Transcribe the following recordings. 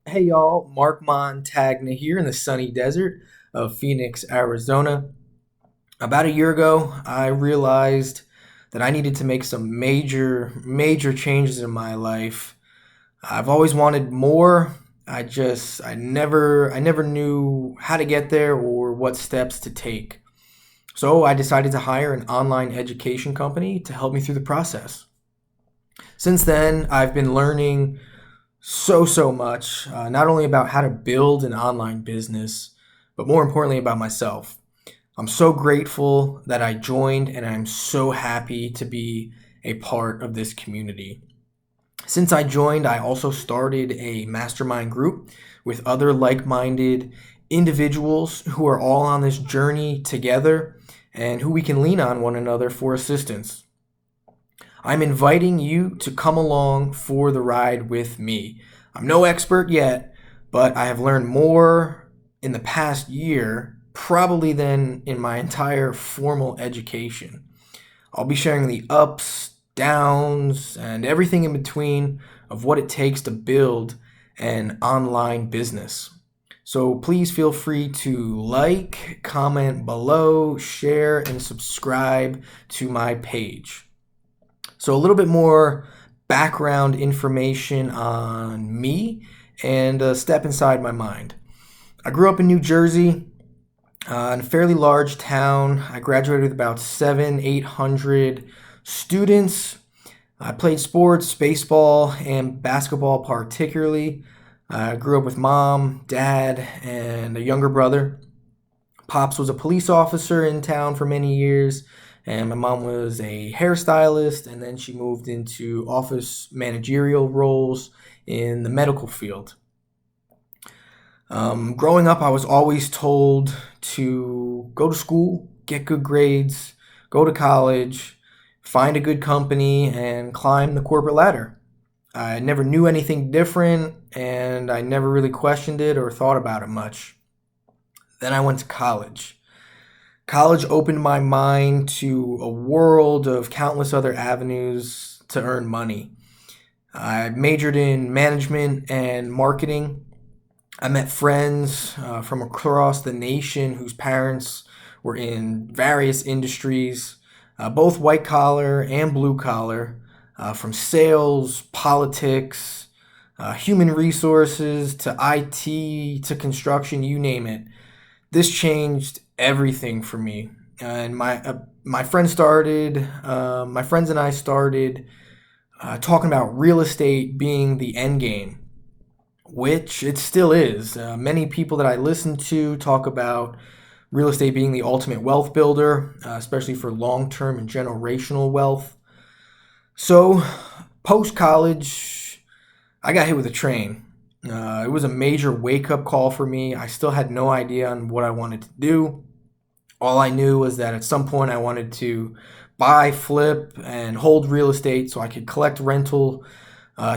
Hey y'all, Mark Montagna here in the sunny desert of Phoenix, Arizona. About a year ago, I realized that I needed to make some major changes in my life. I've always wanted more. I never knew how to get there or what steps to take. So I decided to hire an online education company to help me through the process. Since then, I've been learning so much, not only about how to build an online business, but more importantly about myself. I'm so grateful that I joined, and I'm so happy to be a part of this community. Since I joined, I also started a mastermind group with other like minded individuals who are all on this journey together and who we can lean on one another for assistance. I'm inviting you to come along for the ride with me. I'm no expert yet, but I have learned more in the past year, probably than in my entire formal education. I'll be sharing the ups, downs, and everything in between of what it takes to build an online business. So please feel free to like, comment below, share, and subscribe to my page. So, a little bit more background information on me and a step inside my mind. I grew up in New Jersey, in a fairly large town. I graduated with about 800 students. I played sports, baseball, and basketball particularly. I grew up with mom, dad, and a younger brother. Pops was a police officer in town for many years, and my mom was a hairstylist, and then she moved into office managerial roles in the medical field. Growing up, I was always told to go to school, get good grades, go to college, find a good company, and climb the corporate ladder. I never knew anything different, and I never really questioned it or thought about it much. Then I went to college. College opened my mind to a world of countless other avenues to earn money. I majored in management and marketing. I met friends from across the nation whose parents were in various industries, both white collar and blue collar, from sales, politics, human resources to IT to construction, you name it. This changed everything for me. And my friends and I started talking about real estate being the end game, which it still is. Many people that I listen to talk about real estate being the ultimate wealth builder, especially for long term and generational wealth. So, post college, I got hit with a train. It was a major wake up call for me. I still had no idea on what I wanted to do. All I knew was that at some point I wanted to buy, flip, and hold real estate so I could collect rental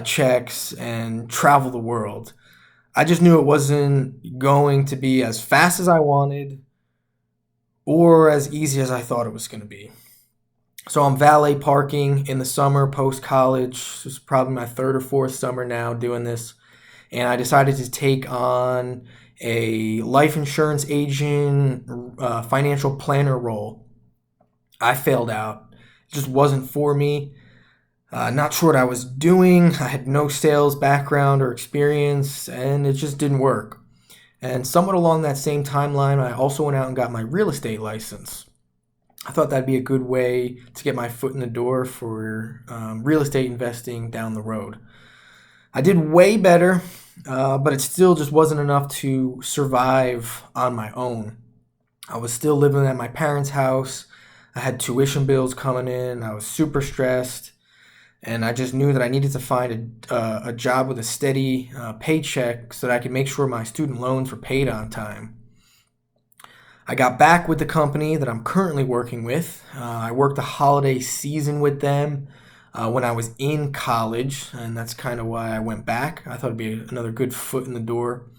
checks and travel the world. I just knew it wasn't going to be as fast as I wanted or as easy as I thought it was going to be. So I'm valet parking in the summer post college. This is probably my third or fourth summer now doing this. And I decided to take on a life insurance agent, financial planner role. I failed out. It just wasn't for me. Not sure what I was doing. I had no sales background or experience, and it just didn't work. And somewhat along that same timeline, I also went out and got my real estate license. I thought that'd be a good way to get my foot in the door for real estate investing down the road. I did way better, but it still just wasn't enough to survive on my own. I was still living at my parents' house. I had tuition bills coming in. I was super stressed. And I just knew that I needed to find a job with a steady paycheck so that I could make sure my student loans were paid on time. I got back with the company that I'm currently working with. I worked the holiday season with them when I was in college, and that's kind of why I went back. I thought it'd be another good foot in the door.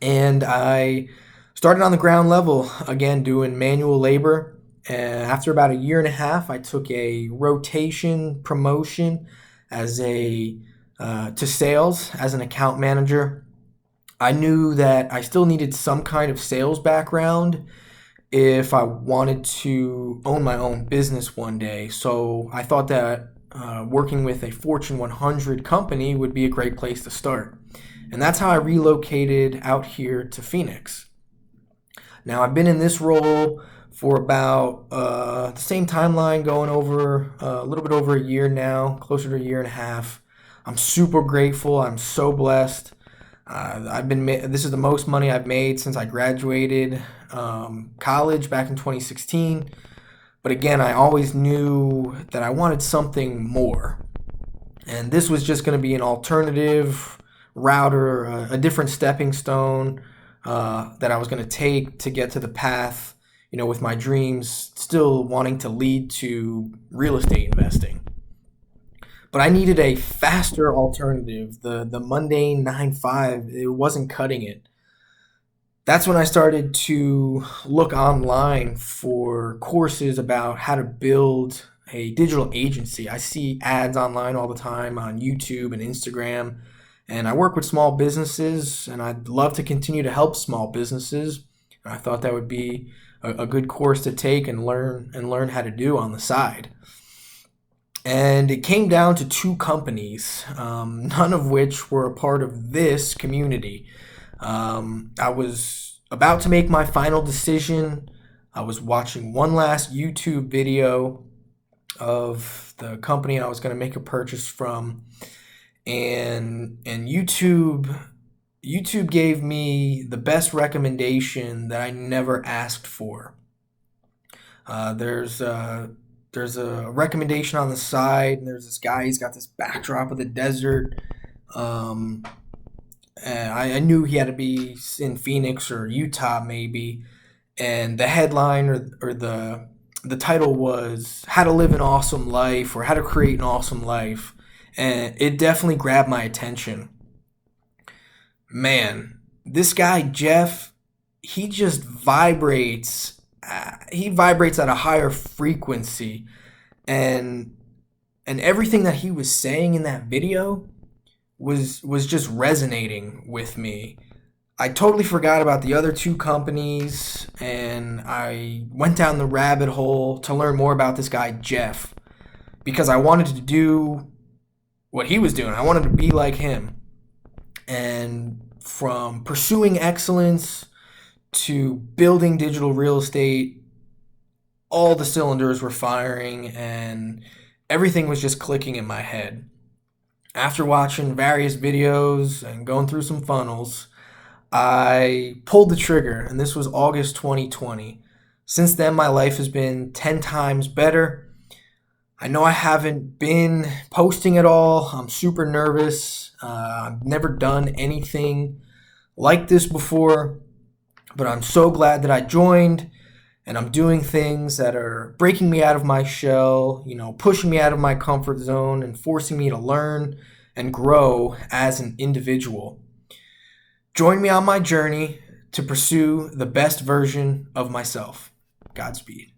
And I started on the ground level again doing manual labor. And after about a year and a half, I took a rotation promotion as a to sales as an account manager. I knew that I still needed some kind of sales background if I wanted to own my own business one day. So I thought that working with a Fortune 100 company would be a great place to start. And that's how I relocated out here to Phoenix. Now, I've been in this role for about the same timeline, going over a little bit over a year now, closer to a year and a half. I'm super grateful. I'm so blessed. This is the most money I've made since I graduated college back in 2016. But again, I always knew that I wanted something more. And this was just going to be an alternative route or a different stepping stone that I was going to take to get to the path, with my dreams still wanting to lead to real estate investing. But I needed a faster alternative. The mundane 9 to 5, it wasn't cutting it. That's when I started to look online for courses about how to build a digital agency. I see ads online all the time on YouTube and Instagram, and I work with small businesses, and I'd love to continue to help small businesses. And I thought that would be a good course to take and learn how to do on the side. And it came down to two companies, none of which were a part of this community. I was about to make my final decision. I was watching one last YouTube video of the company I was going to make a purchase from, and YouTube gave me the best recommendation that I never asked for. There's a recommendation on the side, and there's this guy. He's got this backdrop of the desert. Um, and I knew he had to be in Phoenix or Utah, maybe. And the headline or the title was "How to Live an Awesome Life" or "How to Create an Awesome Life," and it definitely grabbed my attention. Man, this guy Jeff, he just vibrates. He vibrates at a higher frequency, and everything that he was saying in that video was just resonating with me. I totally forgot about the other two companies, and I went down the rabbit hole to learn more about this guy Jeff, because I wanted to do what he was doing. I wanted to be like him. And from pursuing excellence to building digital real estate, all the cylinders were firing and everything was just clicking in my head. After watching various videos and going through some funnels, I pulled the trigger, and this was August 2020. Since then, my life has been 10 times better. I know I haven't been posting at all. I'm super nervous. I've never done anything like this before, but I'm so glad that I joined, and I'm doing things that are breaking me out of my shell, pushing me out of my comfort zone and forcing me to learn and grow as an individual. Join me on my journey to pursue the best version of myself. Godspeed.